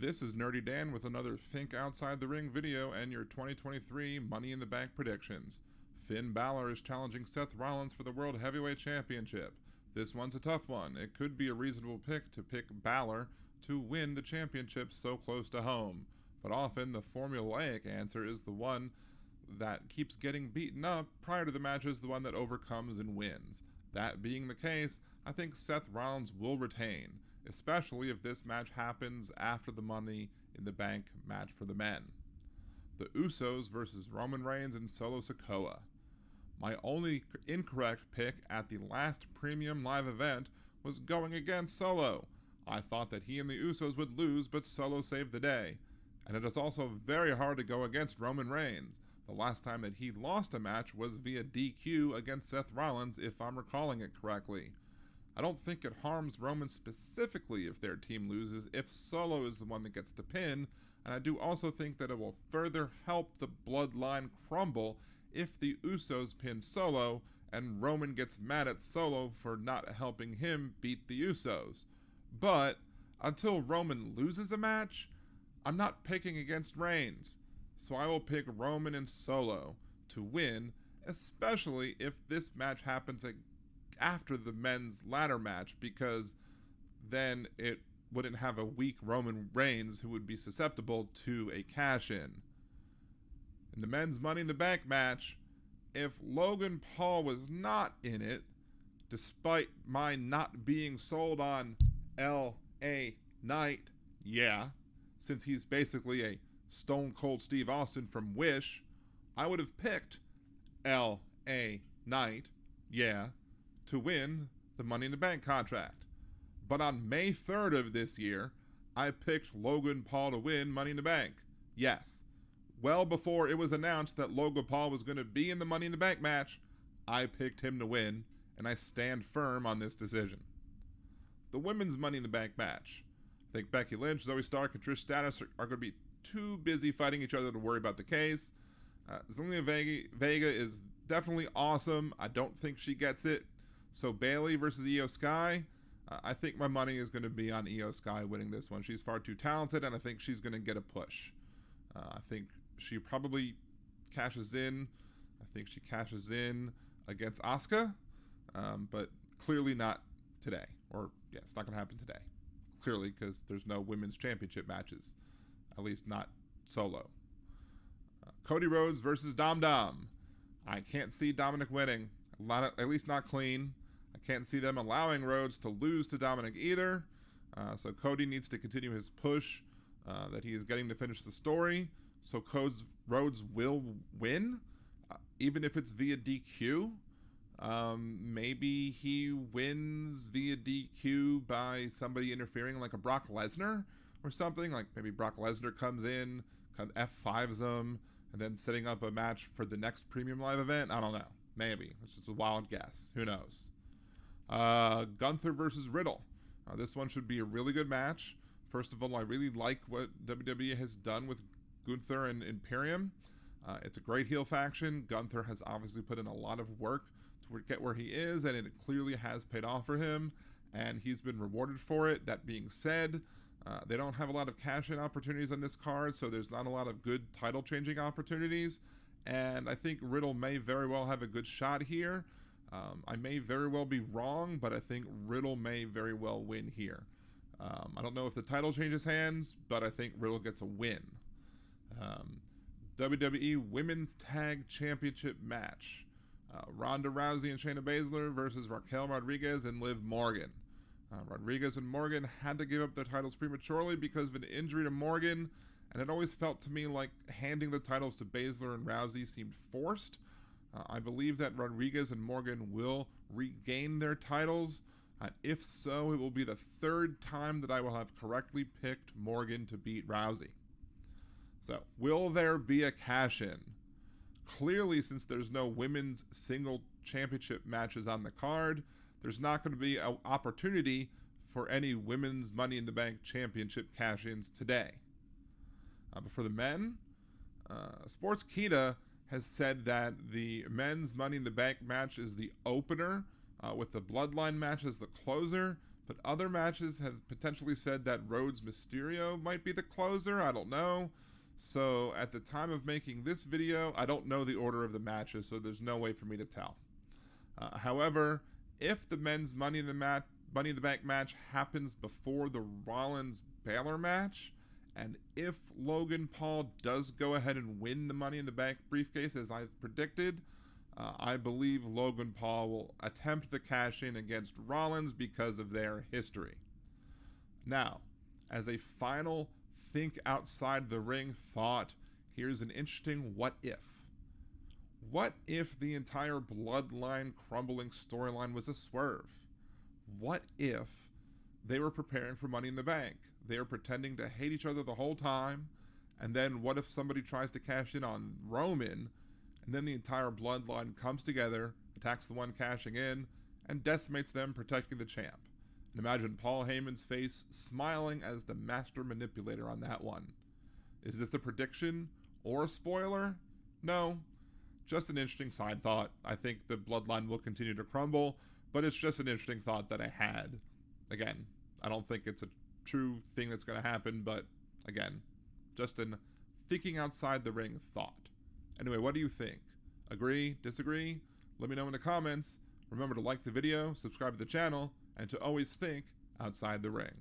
This is Nerdy Dan with another Think Outside the Ring video and your 2023 Money in the Bank predictions. Finn Balor is challenging Seth Rollins for the World Heavyweight Championship. This one's a tough one. It could be a reasonable pick to pick Balor to win the championship so close to home, but often the formulaic answer is the one that keeps getting beaten up prior to the match is the one that overcomes and wins. That being the case, I think Seth Rollins will retain, especially if this match happens after the Money in the Bank match for the men. The Usos versus Roman Reigns and Solo Sikoa. My only incorrect pick at the last Premium Live event was going against Solo. I thought that he and the Usos would lose, but Solo saved the day. And it is also very hard to go against Roman Reigns. The last time that he lost a match was via DQ against Seth Rollins, if I'm recalling it correctly. I don't think it harms Roman specifically if their team loses, if Solo is the one that gets the pin, and I do also think that it will further help the bloodline crumble if the Usos pin Solo and Roman gets mad at Solo for not helping him beat the Usos. But until Roman loses a match, I'm not picking against Reigns, so I will pick Roman and Solo to win, especially if this match happens after the men's ladder match, because then it wouldn't have a weak Roman Reigns who would be susceptible to a cash-in. In the men's Money in the Bank match, if Logan Paul was not in it, despite my not being sold on L.A. Knight, since he's basically a Stone Cold Steve Austin from Wish, I would have picked L.A. Knight, to win the Money in the Bank contract. But on May 3rd of this year, I picked Logan Paul to win Money in the Bank. Yes. Well before it was announced that Logan Paul was going to be in the Money in the Bank match, I picked him to win, and I stand firm on this decision. The women's Money in the Bank match. I think Becky Lynch, Zoe Stark, and Trish Stratus are going to be too busy fighting each other to worry about the case. Zelina Vega is definitely awesome. I don't think she gets it. So Bayley versus Io Sky, I think my money is going to be on Io Sky winning this one. She's far too talented, and I think she's going to get a push. I think she probably cashes in. I think she cashes in against Asuka, but clearly not today. It's not going to happen today. Clearly, because there's no women's championship matches, at least not solo. Cody Rhodes versus Dom Dom. I can't see Dominic winning, at least not clean. I can't see them allowing Rhodes to lose to Dominic either. So Cody needs to continue his push that he is getting to finish the story. So Rhodes will win, even if it's via DQ. Maybe he wins via DQ by somebody interfering, like a Brock Lesnar or something. Like maybe Brock Lesnar comes in, F5s him, and then setting up a match for the next Premium Live event. I don't know. Maybe. It's just a wild guess. Who knows? Gunther versus Riddle. This one should be a really good match. First of all, I really like what WWE has done with Gunther and Imperium. It's a great heel faction. Gunther has obviously put in a lot of work to get where he is, and it clearly has paid off for him, and he's been rewarded for it. That being said, they don't have a lot of cash-in opportunities on this card, so there's not a lot of good title-changing opportunities, and I think Riddle may very well have a good shot here. I may very well be wrong, but I think Riddle may very well win here. I don't know if the title changes hands, but I think Riddle gets a win. WWE Women's Tag Championship match. Ronda Rousey and Shayna Baszler versus Raquel Rodriguez and Liv Morgan. Rodriguez and Morgan had to give up their titles prematurely because of an injury to Morgan, and it always felt to me like handing the titles to Baszler and Rousey seemed forced. I believe that Rodriguez and Morgan will regain their titles. If so, it will be the third time that I will have correctly picked Morgan to beat Rousey. So, will there be a cash-in? Clearly, since there's no women's single championship matches on the card, there's not going to be an opportunity for any women's Money in the Bank championship cash-ins today. But for the men, Sportskeeda has said that the men's Money in the Bank match is the opener, with the Bloodline match as the closer, but other matches have potentially said that Rhodes Mysterio might be the closer. I don't know. So at the time of making this video, I don't know the order of the matches, so there's no way for me to tell. However, if the men's Money in the Bank match happens before the Rollins-Balor match, and if Logan Paul does go ahead and win the Money in the Bank briefcase as I've predicted, I believe Logan Paul will attempt the cash-in against Rollins because of their history. Now, as a final think outside the ring thought, here's an interesting what if. What if the entire bloodline crumbling storyline was a swerve? What if they were preparing for Money in the Bank? They were pretending to hate each other the whole time, and then what if somebody tries to cash in on Roman, and then the entire bloodline comes together, attacks the one cashing in, and decimates them, protecting the champ? And imagine Paul Heyman's face smiling as the master manipulator on that one. Is this a prediction or a spoiler? No, just an interesting side thought. I think the bloodline will continue to crumble, but it's just an interesting thought that I had. Again, I don't think it's a true thing that's going to happen, but again, just an thinking outside the ring thought. Anyway, what do you think? Agree? Disagree? Let me know in the comments. Remember to like the video, subscribe to the channel, and to always think outside the ring.